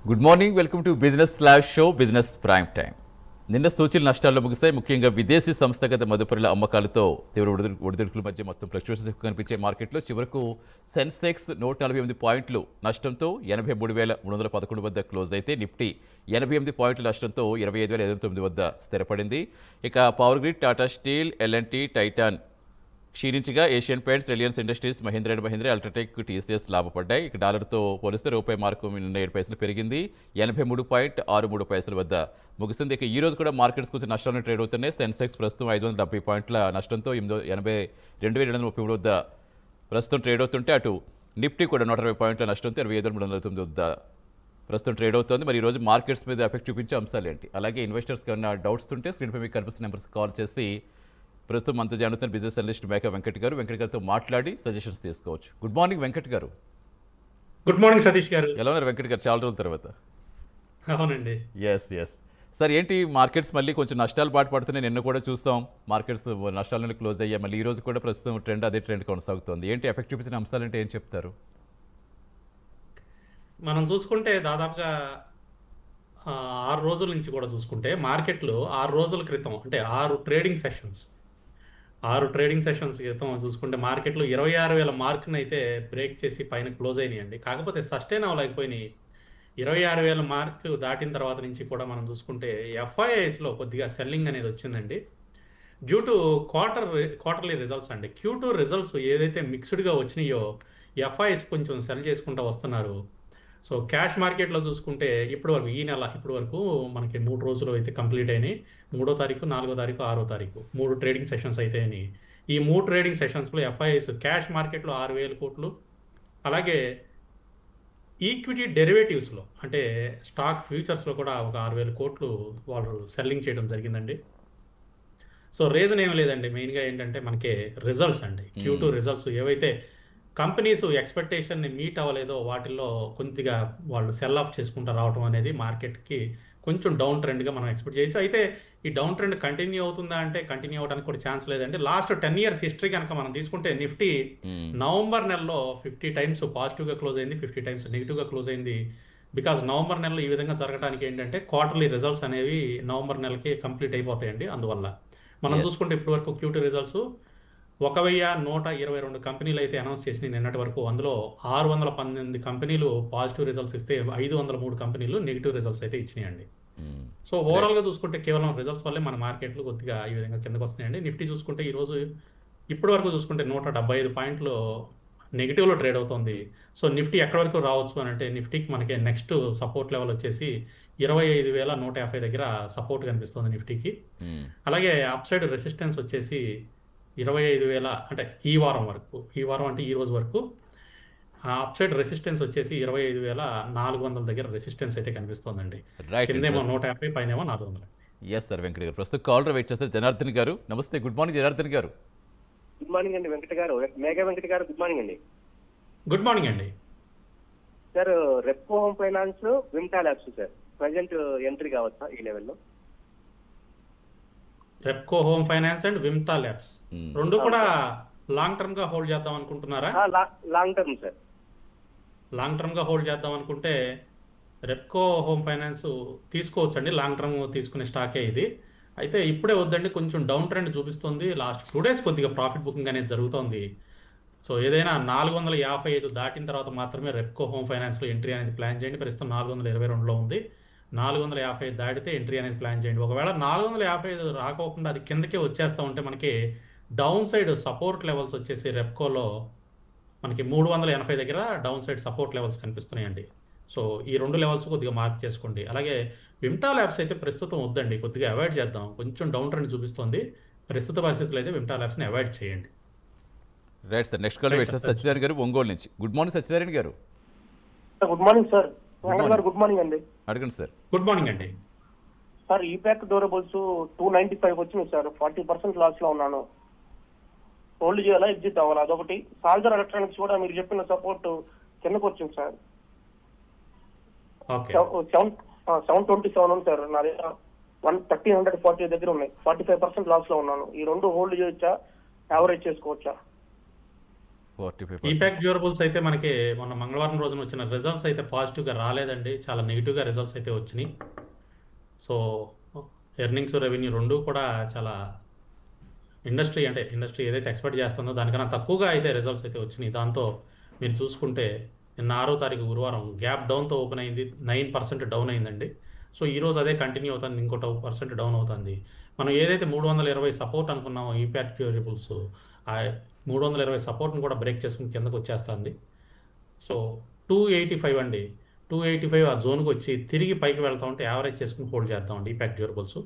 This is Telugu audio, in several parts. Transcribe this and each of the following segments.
Good morning, welcome to business slash show business prime time. నిన్న సూచీలు నష్టాల్లో ముగిశాయి. ముఖ్యంగా విదేశీ సంస్థాగత మదుపరుల అమ్మకాలతో తీవ్ర ఒడిదుడుకుల మధ్య మొత్తం ఫ్లక్చుయేషన్స్ కనిపించే మార్కెట్లో చివరకు సెన్సెక్స్ 148 పాయింట్లు నష్టంతో 83,311 వద్ద క్లోజ్ అయితే నిఫ్టీ 88 పాయింట్ల నష్టంతో 25,509 వద్ద స్థిరపడింది. ఇక Power Grid, Tata Steel, LNT, Titan క్షీణించగా Asian Paints, Reliance Industries, Mahindra and Mahindra, UltraTech, TCS లాభపడ్డాయి. ఇక డాలర్తో పోలిస్తే రూపాయి మార్కు నిన్న 7 పైసలు పెరిగింది. 83.63 వద్ద ముగిసింది. ఇక ఈ రోజు కూడా మార్కెట్స్ కొంచెం నష్టాలను ట్రేడ్ అవుతున్నాయి. సెన్సెక్స్ ప్రస్తుతం 570 పాయింట్ల నష్టంతో 82,733 వద్ద ప్రస్తుతం ట్రేడ్ అవుతుంటే, అటు నిఫ్టీ కూడా 120 పాయింట్ల నష్టంతో 25,309 వద్ద ప్రస్తుతం ట్రేడ్ అవుతుంది. మరి ఈ రోజు మార్కెట్స్ మీద ఎఫెక్ట్ చూపించే అంశాలు ఏంటి, అలాగే ఇన్వెస్టర్స్కి ఏమైనా డౌట్స్ ఉంటే స్క్రీన్పై మీకు కనిపిస్తున్న నెంబర్స్ కాల్ చేసి ప్రస్తుతం మనతో join business analyst Meka Venkat గారితో మాట్లాడి సజెషన్స్ తీసుకోవచ్చు. గుడ్ మార్నింగ్ వెంకట్ గారు. గుడ్ మార్నింగ్ సతీష్ గారు. ఎలా ఉన్నారు వెంకట్ గారు? చాలా రోజుల తర్వాత. అవునండి. ఎస్ సార్, ఏంటి మార్కెట్స్ మళ్ళీ కొంచెం నష్టాలు బాట పడుతున్నాయి. నిన్న కూడా చూస్తాం మార్కెట్స్ నష్టాలను క్లోజ్ అయ్యాయి. మళ్ళీ ఈ రోజు కూడా ప్రస్తుతం అదే ట్రెండ్ కొనసాగుతుంది. ఏంటి ఎఫెక్ట్ చూపించిన అంశాలు అంటే ఏం చెప్తారు? మనం చూసుకుంటే దాదాపుగా 6 రోజుల నుంచి కూడా చూసుకుంటే మార్కెట్లు 6 రోజుల క్రితం అంటే 6 ట్రేడింగ్ సెషన్స్ క్రితం చూసుకుంటే మార్కెట్లో 26,000 మార్కుని అయితే బ్రేక్ చేసి పైన క్లోజ్ అయినాయండి. కాకపోతే సస్టైన్ అవ్వలేకపోయినాయి. 26,000 మార్క్ దాటిన తర్వాత నుంచి కూడా మనం చూసుకుంటే ఎఫ్ఐఐస్లో కొద్దిగా సెల్లింగ్ అనేది వచ్చిందండి. డ్యూ టు క్వార్టర్లీ రిజల్ట్స్ అండి. Q2 రిజల్ట్స్ ఏదైతే మిక్స్డ్గా వచ్చినాయో ఎఫ్ఐఎస్ కొంచెం సెల్ చేసుకుంటూ వస్తున్నారు. సో క్యాష్ మార్కెట్లో చూసుకుంటే ఇప్పటి వరకు మనకి 3 రోజులు అయితే కంప్లీట్ అయినాయి. 3వ తారీఖు, 4వ తారీఖు, 6వ తారీఖు 3 ట్రేడింగ్ సెషన్స్ అయితే అయినాయి. ఈ 3 ట్రేడింగ్ సెషన్స్లో ఎఫ్ఐఎస్ క్యాష్ మార్కెట్లో 6,000 కోట్లు, అలాగే ఈక్విటీ డెరివేటివ్స్లో అంటే స్టాక్ ఫ్యూచర్స్లో కూడా ఒక 6,000 కోట్లు వాళ్ళు సెల్లింగ్ చేయడం జరిగిందండి. సో రీజన్ ఏం లేదండి, మెయిన్గా ఏంటంటే మనకి రిజల్ట్స్ అండి. Q2 రిజల్ట్స్ ఏవైతే కంపెనీస్ ఎక్స్పెక్టేషన్ని మీట్ అవ్వలేదో వాటిల్లో కొద్దిగా వాళ్ళు సెల్ ఆఫ్ చేసుకుంటూ రావడం అనేది మార్కెట్కి కొంచెం డౌన్ ట్రెండ్గా మనం ఎక్స్పెక్ట్ చేయొచ్చు. అయితే ఈ డౌన్ ట్రెండ్ కంటిన్యూ అవుతుందా అంటే కంటిన్యూ అవ్వడానికి కూడా ఛాన్స్ లేదండి. లాస్ట్ 10 years హిస్టరీ కనుక మనం తీసుకుంటే నిఫ్టీ నవంబర్ నెలలో 50 టైమ్స్ పాజిటివ్గా క్లోజ్ అయింది, 50 టైమ్స్ నెగిటివ్గా క్లోజ్ అయింది. బికాజ్ నవంబర్ నెలలో ఈ విధంగా జరగడానికి ఏంటంటే క్వార్టర్లీ రిజల్ట్స్ అనేవి నవంబర్ నెలకి కంప్లీట్ అయిపోతాయండి. అందువల్ల మనం చూసుకుంటే ఇప్పటి వరకు Q2 రిజల్ట్స్ 1,122 కంపెనీలు అయితే అనౌన్స్ చేసినాయి నిన్నటి వరకు. అందులో 618 కంపెనీలు పాజిటివ్ రిజల్ట్స్ ఇస్తే 503 కంపెనీలు నెగిటివ్ రిజల్ట్స్ అయితే ఇచ్చినాయండి. సో ఓవరాల్గా చూసుకుంటే కేవలం రిజల్ట్స్ వల్లే మన మార్కెట్లు కొద్దిగా ఈ విధంగా కిందకు వస్తున్నాయండి. నిఫ్టీ చూసుకుంటే ఈరోజు ఇప్పటి వరకు చూసుకుంటే 175 పాయింట్లు నెగిటివ్లో ట్రేడ్ అవుతుంది. సో నిఫ్టీ ఎక్కడి వరకు రావచ్చు అని అంటే నిఫ్టీకి మనకి నెక్స్ట్ సపోర్ట్ లెవెల్ వచ్చేసి 25,150 దగ్గర సపోర్ట్ కనిపిస్తుంది నిఫ్టీకి. అలాగే అప్ సైడ్ రెసిస్టెన్స్ వచ్చేసి 25,000 అంటే ఈ వారం అంటే ఈ రోజు వరకు అప్ సైడ్ రెసిస్టెన్స్ వచ్చేసి 25,400 దగ్గర రెసిస్టెన్స్ అయితే కనిపిస్తుందండి. కిందేమో 150, పైనేమో 400. ఎస్ సార్ వెంకట్ గారు. ప్రస్తుతం కాలర్ వెయిట్ చేస్తారు జనార్దన్ గారు. నమస్తే, గుడ్ మార్నింగ్ జనార్దన్ గారు. గుడ్ మార్నింగ్ అండి వెంకట గారు, మేఘా వెంకట గారు. గుడ్ మార్నింగ్ అండి. గుడ్ మార్నింగ్ అండి. Sir Repco Home Finance, Vimta Labs sir present entry కావచ్చా ఈ లెవెల్లో? Repco Home Finance and Vimta Labs రెండు కూడా లాంగ్ టర్మ్ గా హోల్డ్ చేద్దాం అనుకుంటున్నారా? Long term sir. Long term గా హోల్డ్ చేద్దాం అనుకుంటే రెప్కో హోమ్ ఫైనాన్స్ తీసుకోవచ్చండి. లాంగ్ టర్మ్ తీసుకునే స్టాకే ఇది. అయితే ఇప్పుడే వద్దండి, కొంచెం డౌన్ ట్రెండ్ చూపిస్తుంది. లాస్ట్ 2 days కొద్దిగా ప్రాఫిట్ బుకింగ్ అనేది జరుగుతోంది. సో ఏదైనా 455 దాటిన తర్వాత మాత్రమే రెప్కో హోమ్ ఫైనాన్స్లో ఎంట్రీ అనేది ప్లాన్ చేయండి. ప్రస్తుతం 422లో ఉంది. 455 దాటితే ఎంట్రీ అనేది ప్లాన్ చేయండి. ఒకవేళ 455 రాకోకుండా అది కిందకే వచ్చేస్తూ ఉంటే మనకి డౌన్ సైడ్ సపోర్ట్ లెవెల్స్ వచ్చేసి రెప్కోలో మనకి 380 దగ్గర డౌన్ సైడ్ సపోర్ట్ లెవెల్స్ కనిపిస్తున్నాయండి. సో ఈ 2 లెవెల్స్ కొద్దిగా మార్క్ చేసుకోండి. అలాగే విమ్టా ల్యాబ్స్ అయితే ప్రస్తుతం వద్దండి, కొద్దిగా అవాయిడ్ చేద్దాం. కొంచెం డౌన్ ట్రెండ్ చూపిస్తుంది. ప్రస్తుత పరిస్థితుల్లో అయితే విమ్టా ల్యాబ్స్ని అవాయిడ్ చేయండి. Right sir. Next call wait చేస్తారు సత్యనారాయణ గారు ఒంగోలు నుంచి. Good morning Satyanarayana garu. Good morning sir. Good morning అండి. అడగండి సార్. గుడ్ మార్నింగ్ అండి. సార్ ఈపాక్ డ్యూరబుల్స్ 295 వచ్చింది సార్. 40% లాస్ లో ఉన్నాను. హోల్డ్ చేయాలా, ఎగ్జిట్ అవ్వాలా? అదొకటి. సాల్జర్ ఎలక్ట్రానిక్స్ కూడా మీరు చెప్పిన సపోర్ట్ కిందకు వచ్చింది సార్. 727 ఉంది సార్. నా దగ్గర 1,340 దగ్గర ఉన్నాయి. 45% లాస్ లో ఉన్నాను. ఈ రెండు హోల్డ్ చేయొచ్చా, యావరేజ్ చేసుకోవచ్చా? 45%. ఈపాక్ డ్యూరబుల్స్ అయితే మనకి మొన్న మంగళవారం రోజున వచ్చిన రిజల్ట్స్ అయితే పాజిటివ్గా రాలేదండి, చాలా నెగిటివ్గా రిజల్ట్స్ అయితే వచ్చినాయి. సో ఎర్నింగ్స్ రెవెన్యూ రెండు కూడా చాలా ఇండస్ట్రీ ఏదైతే ఎక్స్పెక్ట్ చేస్తుందో దానికన్నా తక్కువగా అయితే రిజల్ట్స్ అయితే వచ్చినాయి. దాంతో మీరు చూసుకుంటే నిన్న 6వ తారీఖు గురువారం గ్యాప్ డౌన్తో ఓపెన్ అయింది, 9% డౌన్ అయిందండి. సో ఈరోజు అదే కంటిన్యూ అవుతుంది, ఇంకో 2% డౌన్ అవుతుంది. మనం ఏదైతే 320 సపోర్ట్ అనుకున్నామో ఈపాక్ డ్యూరబుల్స్, ఆ 320 సపోర్ట్ని కూడా బ్రేక్ చేసుకుని కిందకు వచ్చేస్తుంది. సో 285 అండి, 285 ఆ జోన్కి వచ్చి తిరిగి పైకి వెళ్తా ఉంటే యావరేజ్ చేసుకుని హోల్డ్ చేద్దామండి ఈపాక్ డ్యూరబుల్స్.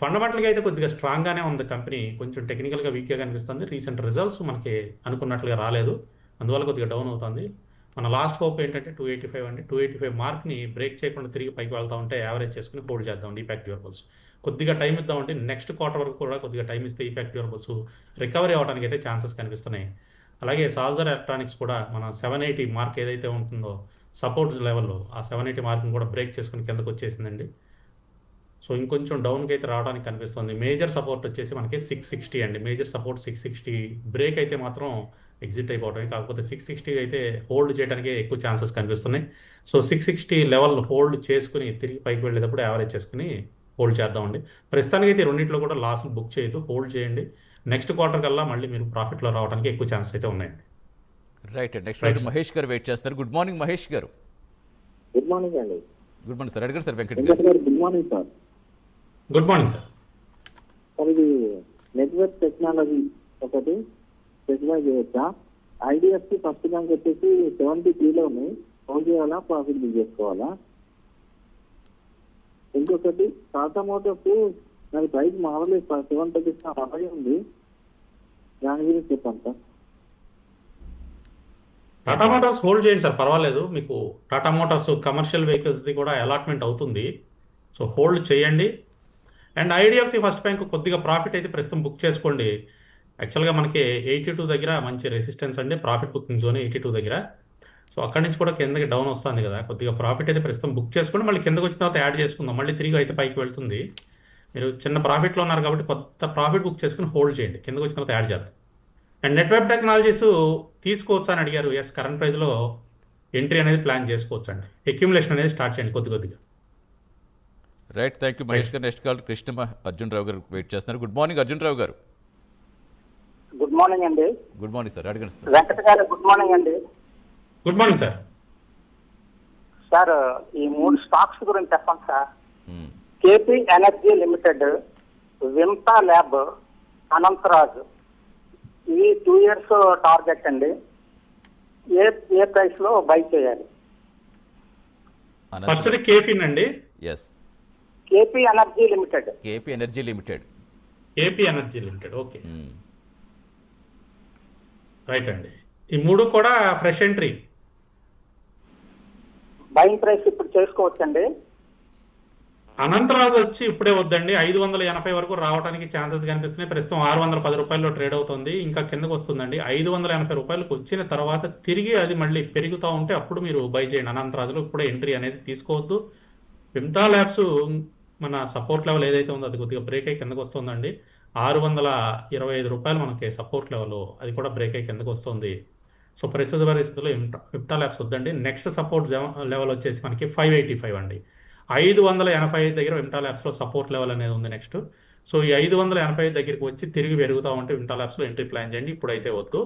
ఫండమెంటల్గా అయితే కొద్దిగా స్ట్రాంగ్గానే ఉంది కంపెనీ, కొంచెం టెక్నికల్గా వీక్గా కనిపిస్తుంది. రీసెంట్ రిజల్ట్స్ మనకి అనుకున్నట్లుగా రాలేదు, అందువల్ల కొద్దిగా డౌన్ అవుతుంది. మన లాస్ట్ హోప్ ఏంటంటే 285 అండి, 285 మార్క్ని బ్రేక్ చేయకుండా తిరిగి పైకి వెళ్తా ఉంటే యావరేజ్ చేసుకుని హోల్డ్ చేద్దాం ఈపాక్ డ్యూరబుల్స్. కొద్దిగా టైం ఇద్దామంటే నెక్స్ట్ క్వార్టర్ వరకు కూడా కొద్దిగా టైం ఇస్తే ఈపాక్ డ్యూరబుల్స్ రికవరీ అవడానికి అయితే ఛాన్సెస్ కనిపిస్తున్నాయి. అలాగే సాల్జర్ ఎలక్ట్రానిక్స్ కూడా మన 780 మార్క్ ఏదైతే ఉంటుందో సపోర్ట్ లెవెల్లో, ఆ 780 మార్క్ని కూడా బ్రేక్ చేసుకుని కిందకు వచ్చేసిందండి. సో ఇంకొంచెం డౌన్కి అయితే రావడానికి కనిపిస్తుంది. మేజర్ సపోర్ట్ వచ్చేసి మనకి 660 అండి, మేజర్ సపోర్ట్ 660. బ్రేక్ అయితే మాత్రం ఎగ్జిట్ అయిపోవడమే, కాకపోతే 660 అయితే హోల్డ్ చేయడానికి ఎక్కువ ఛాన్సెస్ కనిపిస్తున్నాయి. సో 660 లెవెల్ హోల్డ్ చేసుకుని తిరిగి పైకి వెళ్ళేటప్పుడు యావరేజ్ చేసుకుని హోల్డ్ చేద్దామండి. ప్రస్తుతానికి అయితే రెండింటిలో కూడా లాస్ని బుక్ చేయొద్దు, హోల్డ్ చేయండి. నెక్స్ట్ క్వార్టర్ కల్లా మళ్ళీ మీరు ప్రాఫిట్లో రావడానికి ఎక్కువ ఛాన్సెస్ అయితే ఉన్నాయండి. రైట్ అండి. నెక్స్ట్ మహేష్ గారు వెయిట్ చేస్తారు. గుడ్ మార్నింగ్ మహేష్ గారు. గుడ్ మార్నింగ్ అండి. Good morning sir. అడగండి సార్. వెంకట్ వెంకట్ గారు good morning sir. Good morning sir. Sir ఇది నెట్వర్క్ టెక్నాలజీ ఒకటి స్పెసిఫై చేయొచ్చా? ఐడిఎఫ్సి ఫస్ట్ బ్యాంక్ వచ్చేసి 73లో ఉన్నాయి, హోల్డ్ చేయాలా ప్రాఫిట్ బుక్ చేసుకోవాలా? ఇంకొకటి టాటా మోటార్స్ నాకు ప్రైస్ మారలేదు సార్, 730 అలాగే ఉంది, దాని గురించి చెప్పండి సార్. టాటా మోటార్స్ హోల్డ్ చేయండి సార్, పర్వాలేదు. మీకు టాటా మోటార్స్ కమర్షియల్ వెహికల్స్ది కూడా అలాట్మెంట్ అవుతుంది, సో హోల్డ్ చేయండి. అండ్ ఐడిఎఫ్సి ఫస్ట్ బ్యాంక్ కొద్దిగా ప్రాఫిట్ అయితే ప్రస్తుతం బుక్ చేసుకోండి. యాక్చువల్గా మనకి 82 దగ్గర మంచి రెసిస్టెన్స్ అండి, ప్రాఫిట్ బుకింగ్ జోన్ 82 దగ్గర. సో అక్కడి నుంచి కూడా కిందకి డౌన్ వస్తుంది కదా, కొద్దిగా ప్రాఫిట్ అయితే ప్రస్తుతం బుక్ చేసుకోండి. మళ్ళీ కిందకి వచ్చిన తర్వాత యాడ్ చేసుకుందాం, మళ్ళీ తిరిగి అయితే పైకి వెళ్తుంది. మీరు చిన్న ప్రాఫిట్లో ఉన్నారు కాబట్టి కొత్త ప్రాఫిట్ బుక్ చేసుకుని హోల్డ్ చేయండి, కిందకి వచ్చిన తర్వాత యాడ్ చేద్దాం. అండ్ నెట్వర్క్ టెక్నాలజీస్ తీసుకోవచ్చా అని అడిగారు. ఎస్, కరెంట్ ప్రైస్లో ఎంట్రీ అనేది ప్లాన్ చేసుకోవచ్చు అండి, అక్యుములేషన్ అనేది స్టార్ట్ చేయండి కొద్ది కొద్దిగా. రైట్, థ్యాంక్ యూ మహేష్ గారు. నెక్స్ట్ కాల్ కృష్ణ అర్జున్ రావు గారు వెయిట్ చేస్తున్నారు. గుడ్ మార్నింగ్ అర్జున్ రావు గారు. గుడ్ మార్నింగ్ అండి. Good morning sir. అడగండి సార్. వెంకట్ గారు గుడ్ మార్నింగ్ అండి. Good morning sir. సార్ ఈ 3 స్టాక్స్ గురించి చెప్పండి sir. KP energy limited, Vimta lab, Anantharaj, ఇవి 2 years టార్గెట్ అండి. ఏ ప్రైస్ లో బై చేయాలి? ఫస్ట్ది కేఫిన్ అండి. Yes, KP energy limited. KP energy limited. AP energy limited, okay right అండి. ఈ 3 కూడా ఫ్రెష్ ఎంట్రీ. బయింగ్ ప్రైస్ ఇప్పుడు చేసుకోవచ్చండి. అనంతరాజు వచ్చి ఇప్పుడే వద్దండి, 580 వరకు రావడానికి ఛాన్సెస్ కనిపిస్తున్నాయి. ప్రస్తుతం 610 రూపాయల్లో ట్రేడ్ అవుతుంది, ఇంకా కిందకు వస్తుందండి. 580 రూపాయలకు వచ్చిన తర్వాత తిరిగి అది మళ్ళీ పెరుగుతూ ఉంటే అప్పుడు మీరు బై చేయండి. అనంతరాజులో ఇప్పుడే ఎంట్రీ అనేది తీసుకోవద్దు. విమ్టా ల్యాబ్స్ మన సపోర్ట్ లెవెల్ ఏదైతే ఉందో అది కొద్దిగా బ్రేక్ అయ్యి కిందకు వస్తుందండి. 625 రూపాయలు మనకి సపోర్ట్ లెవెల్, అది కూడా బ్రేక్ అయ్యి కిందకు వస్తుంది. సో ప్రస్తుత పరిస్థితుల్లో విమ్టా ల్యాబ్స్ వద్దండి. నెక్స్ట్ సపోర్ట్ లెవెల్ వచ్చేసి మనకి 585 అండి. 585 దగ్గర విమ్టా ల్యాబ్స్లో సపోర్ట్ లెవెల్ అనేది ఉంది నెక్స్ట్. సో ఈ 585 దగ్గరికి వచ్చి తిరిగి పెరుగుతూ ఉంటే విమ్టా ల్యాబ్స్లో ఎంట్రీ ప్లాన్ చేయండి, ఇప్పుడైతే వద్దు.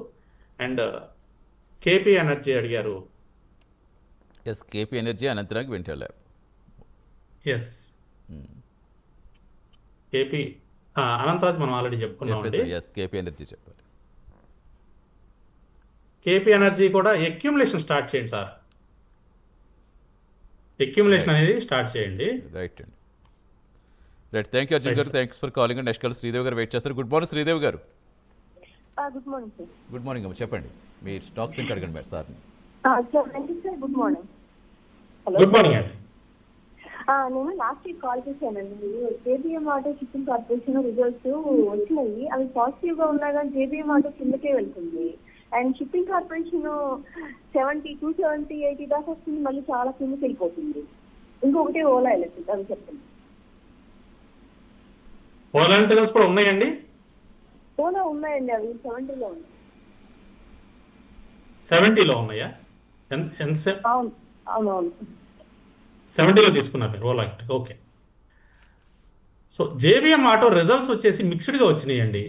అండ్ కేపీ ఎనర్జీ అడిగారు. Yes, KP Energy Anantraj Vimta lab. Yes, KP Anantraj మనం ఆల్రెడీ చెప్పుకున్నామండి. ఎస్, కేపీ ఎనర్జీ చెప్పారు. కేపీ ఎనర్జీ కూడా అక్యుములేషన్ స్టార్ట్ చేయండి సార్, అక్యుములేషన్ అనేది స్టార్ట్ చేయండి. రైట్ అండి. రైట్, థ్యాంక్ యూ అర్జున్ గారు. Thanks for calling. Next call Sridevi గారు వెయిట్ చేస్తారు. గుడ్ మార్నింగ్ శ్రీదేవి గారు. Good morning sir. Good morning అమ్మ, చెప్పండి మీ స్టాక్స్ ఏంటి అడగండి madam sir. Sir good morning. Good morning అండి. నేను లాస్ట్ వీక్ కాల్ చేశానండి. మీరు JBM auto shipping corporation results వచ్చినాయి, అవి పాజిటివ్ గా ఉన్నాయి, కానీ జేబీఎం ఆటో కిందకే వెళ్తుంది. అండ్ షిప్పింగ్ కార్పొరేషన్ 70, 270, 80 దాకా వస్తుంది, మళ్ళీ చాలా కిందకి వెళ్ళిపోతుంది. ఇంకొకటి ఓలా ఎలక్ట్రిక్, అవి చెప్పండి. ఓలా ఎలక్ట్రికల్స్ కూడా ఉన్నాయండి. ఓలా ఉన్నాయండి, అవి 70లో ఉన్నాయి. 70లో ఉన్నాయా? ఎంత అవును అవునవును. 70లో తీసుకున్నారు మీరు Ola electric. Okay. So JBM auto results వచ్చేసి మిక్స్డ్గా వచ్చినాయండి.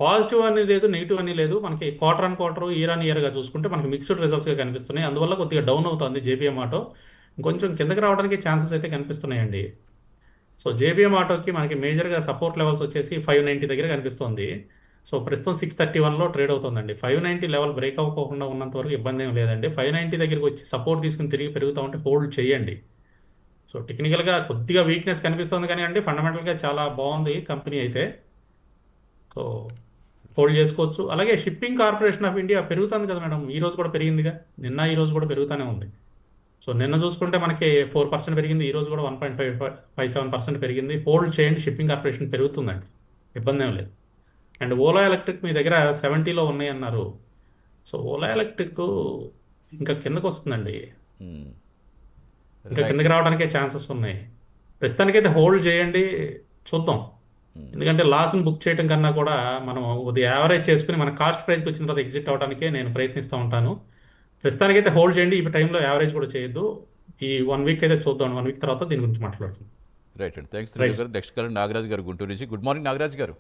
పాజిటివ్ అని లేదు, నెగిటివ్ అని లేదు. మనకి quarter on quarter, year on ఇయర్గా చూసుకుంటే మనకి మిక్స్డ్ రిజల్ట్స్గా కనిపిస్తున్నాయి. అందువల్ల కొద్దిగా డౌన్ అవుతుంది జేబీఎం ఆటో. కొంచెం కిందకి రావడానికి ఛాన్సెస్ అయితే కనిపిస్తున్నాయండి. సో జేబీఎం ఆటోకి మనకి మేజర్గా సపోర్ట్ లెవెల్స్ వచ్చేసి 590 దగ్గర కనిపిస్తుంది. సో ప్రస్తుతం 631లో ట్రేడ్ అవుతుందండి. 590 లెవెల్ బ్రేక్ అవ్వకుండా ఉన్నంత వరకు ఇబ్బంది ఏం లేదండి. 590 దగ్గరికి వచ్చి సపోర్ట్ తీసుకుని తిరిగి పెరుగుతూ ఉంటే హోల్డ్ చేయండి. సో టెక్నికల్గా కొద్దిగా వీక్నెస్ కనిపిస్తుంది కానీ అండి, ఫండమెంటల్గా చాలా బాగుంది కంపెనీ అయితే. సో హోల్డ్ చేసుకోవచ్చు. అలాగే షిప్పింగ్ కార్పొరేషన్ ఆఫ్ ఇండియా పెరుగుతుంది కదా మేడం, ఈ రోజు కూడా పెరిగిందిగా. నిన్న ఈ రోజు కూడా పెరుగుతూనే ఉంది. సో నిన్న చూసుకుంటే మనకి 4% పెరిగింది, ఈ రోజు కూడా 1.57% పెరిగింది. హోల్డ్ చేయండి, షిప్పింగ్ కార్పొరేషన్ పెరుగుతుందండి, ఇబ్బంది ఏం లేదు. అండ్ ఓలా ఎలక్ట్రిక్ మీ దగ్గర 70లో ఉన్నాయి అన్నారు. సో ఓలా ఎలక్ట్రిక్ ఇంకా కిందకు వస్తుందండి, ఇంకా కిందకి రావడానికే ఛాన్సెస్ ఉన్నాయి. ప్రస్తుతానికైతే హోల్డ్ చేయండి, చూద్దాం. ఎందుకంటే లాస్ని బుక్ చేయడం కన్నా కూడా మనం కొద్దిగా యావరేజ్ చేసుకుని మన కాస్ట్ ప్రైస్కి వచ్చిన తర్వాత ఎగ్జిట్ అవడానికే నేను ప్రయత్నిస్తూ ఉంటాను. ప్రస్తుతానికైతే హోల్డ్ చేయండి, ఈ టైంలో యావరేజ్ కూడా చేయొద్దు. ఈ 1 వీక్ అయితే చూద్దాం, 1 వీక్ తర్వాత దీని గురించి మాట్లాడుతుంది. రైట్ అండి, థ్యాంక్స్ శ్రీనివాస్ గారు. నెక్స్ట్ కాల్ నాగరాజ్ గారు గుంటూరు నుంచి. గుడ్ మార్నింగ్ నాగరాజ్ గారు,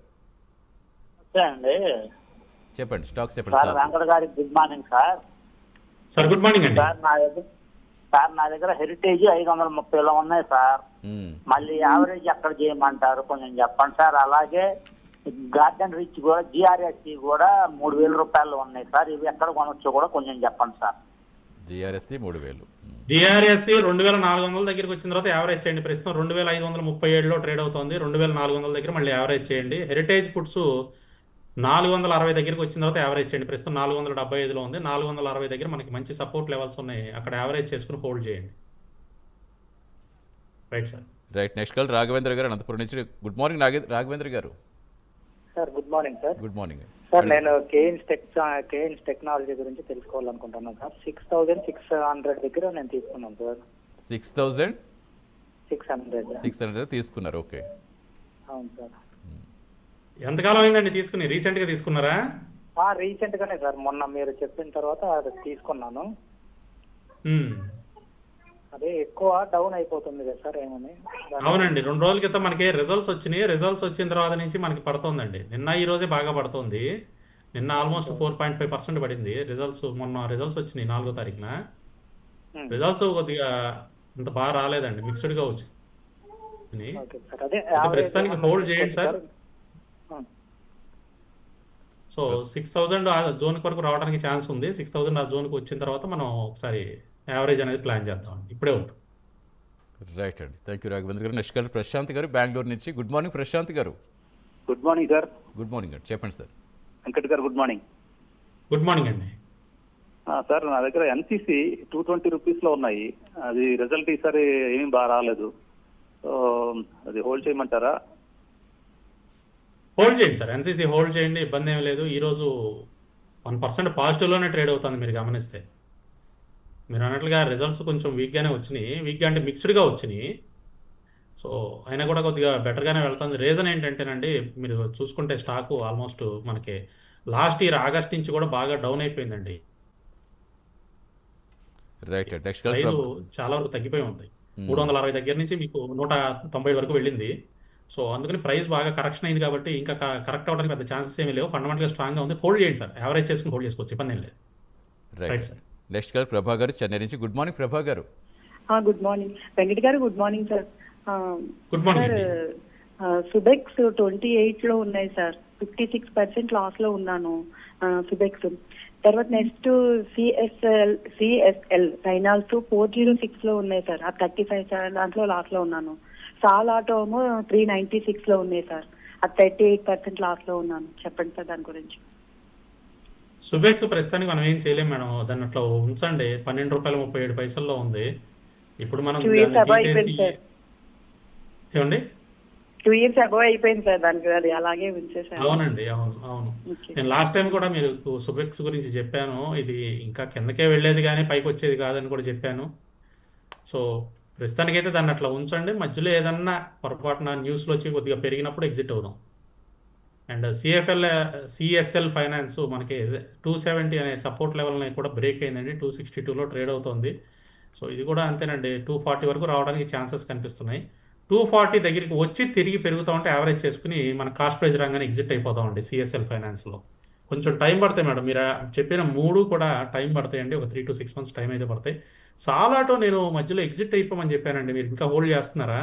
అండి. చెప్పండి స్టాక్స్ చెప్పండి సార్ సార్. వెంకట గారికి good morning sir. Sir good morning అండి. సార్ నా దగ్గర హెరిటేజ్ 530లో ఉన్నాయి సార్. మళ్ళీ యావరేజ్ ఎక్కడ చేయమంటారు కొంచెం చెప్పండి సార్. అలాగే గార్డెన్ రిచ్ కూడా, జిఆర్ఎస్సి కూడా 3000 రూపాయలు ఉన్నాయి సార్. ఇవి ఎక్కడ కొనొచ్చో కూడా కొంచెం చెప్పండి సార్. జిఆర్ఎస్సి 3000, జిఆర్ఎస్సి 2400 దగ్గరికి వచ్చిన తర్వాత యావరేజ్ చేయండి. ప్రస్తుతం 2537లో ట్రేడ్ అవుతుంది. 2400 దగ్గర మళ్ళీ యావరేజ్ చేయండి. హెరిటేజ్ ఫుడ్స్ 460 దగ్గరికి వచ్చిన తర్వాత యావరేజ్ చేయండి. ప్రస్తుతం 475లో ఉంది. 460 దగ్గర మనకి మంచి సపోర్ట్ లెవెల్స్ ఉన్నాయి, అక్కడ యావరేజ్ చేసుకుని హోల్డ్ చేయండి. Right sir. Right. Next call Raghavendra గారు అనంతపురం నుంచి. గుడ్ మార్నింగ్ రాఘవేంద్ర గారు. Sir good morning sir. Good morning sir నేను కేఎన్స్ టెక్నాలజీ గురించి తెలుసుకోవాలనుకుంటున్నాను సార్. 6600 దగ్గర నేను తీసుకున్నాను సార్. 6600 తీసుకున్నారు. ఓకే, అవును సార్. ఎంతకాలం అయిందండి తీసుకుని? రీసెంట్గా తీసుకున్నారా? రీసెంట్ గానే సార్, మొన్న మీరు చెప్పిన తర్వాత అది తీసుకున్నాను. అదే ఎక్కువ డౌన్ అయిపోతుంది కదా సార్, ఏమని? అవునండి, 2 రోజుల క్రితం మనకి రిజల్ట్స్ వచ్చినాయి. రిజల్ట్స్ వచ్చిన తర్వాత నుంచి మనకి పడుతుందండి. నిన్న ఈ రోజే బాగా పడుతుంది. నిన్న ఆల్మోస్ట్ 4.5% పడింది. మొన్న రిజల్ట్స్ వచ్చినాయి 4వ తారీఖున. రిజల్ట్స్ కొద్దిగా అంత బాగా రాలేదండి, మిక్స్డ్గా వచ్చినాయి. ప్రస్తుతానికి హోల్డ్ చేయండి సార్. సో 6000 ఆ జోన్ వరకు రావడానికి ఛాన్స్ ఉంది. 6000 ఆ జోన్కి వచ్చిన తర్వాత మనం ఒకసారి యావరేజ్ అనేది ప్లాన్ చేద్దాం, ఇప్పుడే ఉంటుంది. రైట్ అండి, థ్యాంక్ యూ రాఘవేంద్ర గారు. నెక్స్ట్ కాల్ ప్రశాంత్ గారు బెంగళూరు నుంచి. గుడ్ మార్నింగ్ ప్రశాంత్ గారు. Good morning sir. Good morning అండి, చెప్పండి సార్. వెంకట్ గారు గుడ్ మార్నింగ్. గుడ్ మార్నింగ్ అండి. సార్ నా దగ్గర ఎన్సీసీ 220 రూపీస్లో ఉన్నాయి. అది రిజల్ట్ ఈసారి ఏమీ బాగా రాలేదు. సో అది హోల్డ్ చేయమంటారా? హోల్డ్ చేయండి సార్, ఎన్సీసీ హోల్డ్ చేయండి, ఇబ్బంది ఏమీ లేదు. ఈరోజు 1% పాజిటివ్లోనే ట్రేడ్ అవుతుంది. మీరు గమనిస్తే మీరు అన్నట్లుగా రిజల్ట్స్ కొంచెం వీక్గానే వచ్చినాయి. వీక్గా అంటే మిక్స్డ్గా వచ్చినాయి. సో అయినా కూడా కొద్దిగా బెటర్గానే వెళ్తుంది. రీజన్ ఏంటంటేనండి, మీరు చూసుకుంటే స్టాకు ఆల్మోస్ట్ మనకి లాస్ట్ ఇయర్ ఆగస్ట్ నుంచి కూడా బాగా డౌన్ అయిపోయిందండి. రైట్. నెక్స్ట్ ప్రైస్ చాలా వరకు తగ్గిపోయి ఉంది. 360 దగ్గర నుంచి మీకు 190 వరకు వెళ్ళింది. సో అందుకని ప్రైస్ బాగా కరెక్షన్ అయింది కాబట్టి ఇంకా కరెక్ట్ అవ్వడానికి పెద్ద ఛాన్సెస్ ఏమీ లేవు. ఫండమెంటల్గా స్ట్రాంగ్గా ఉంది. హోల్డ్ చేయండి సార్, యావరేజ్ చేసుకుని హోల్డ్ చేసుకోవచ్చు, ఇబ్బంది ఏం లేదు. Right sir. నెక్స్ట్ కాల్ ప్రభా గారు చెన్నై నుంచి. గుడ్ మార్నింగ్ ప్రభా గారు. గుడ్ మార్నింగ్ వెంకట్ గారు. Good morning sir. Good morning. Subex 28లో ఉన్నాయి సార్. 56% లాస్ లో ఉన్నాను సుబెక్స్. తర్వాత నెక్స్ట్ సిఎస్ఎల్ ఫైనాల్స్ 406లో ఉన్నాయి సార్. ఆ 35 దాంట్లో లాస్ లో ఉన్నాను. సాల్ ఆటోమో 396లో ఉన్నాయి సార్. ఆ 38% లాస్ లో ఉన్నాను. చెప్పండి సార్ దాని గురించి. సుబెక్స్ ప్రస్తుతానికి మనం ఏం చేయలేము మేడం, దాన్ని అట్లా ఉంచండి. ₹12.37 ఉంది. ఇప్పుడు మనం ఏమండి 2 years అబౌవ్ అయిపోయింది సార్ దానికి, అది అలాగే ఉంచేసాను. అవునండి, అవును. నేను లాస్ట్ టైం కూడా మీరు సుబెక్స్ గురించి చెప్పాను, ఇది ఇంకా కిందకే వెళ్ళేది కానీ పైకి వచ్చేది కాదని కూడా చెప్పాను. సో ప్రస్తుతానికైతే దాన్ని అట్లా ఉంచండి. మధ్యలో ఏదన్నా పొరపాటున న్యూస్లో వచ్చి కొద్దిగా పెరిగినప్పుడు ఎగ్జిట్ అవుదాం. అండ్ సిఎస్ఎల్ ఫైనాన్స్ మనకి 270 అనే సపోర్ట్ లెవెల్ని కూడా బ్రేక్ అయిందండి. 262లో ట్రేడ్ అవుతుంది. సో ఇది కూడా అంతేనండి, 240 వరకు రావడానికి ఛాన్సెస్ కనిపిస్తున్నాయి. 240 దగ్గరికి వచ్చి తిరిగి పెరుగుతూ ఉంటే యావరేజ్ చేసుకుని మన కాస్ట్ ప్రైస్ రాగానే ఎగ్జిట్ అయిపోతామండి సిఎస్ఎల్ ఫైనాన్స్లో. కొంచెం టైం పడతాయి మేడం, మీరు చెప్పిన 3 కూడా టైం పడతాయండి, ఒక 3 to 6 months టైం అయితే పడతాయి. సాలాటో నేను మధ్యలో ఎగ్జిట్ అయిపోమని చెప్పానండి, మీరు ఇంకా హోల్డ్ చేస్తున్నారా?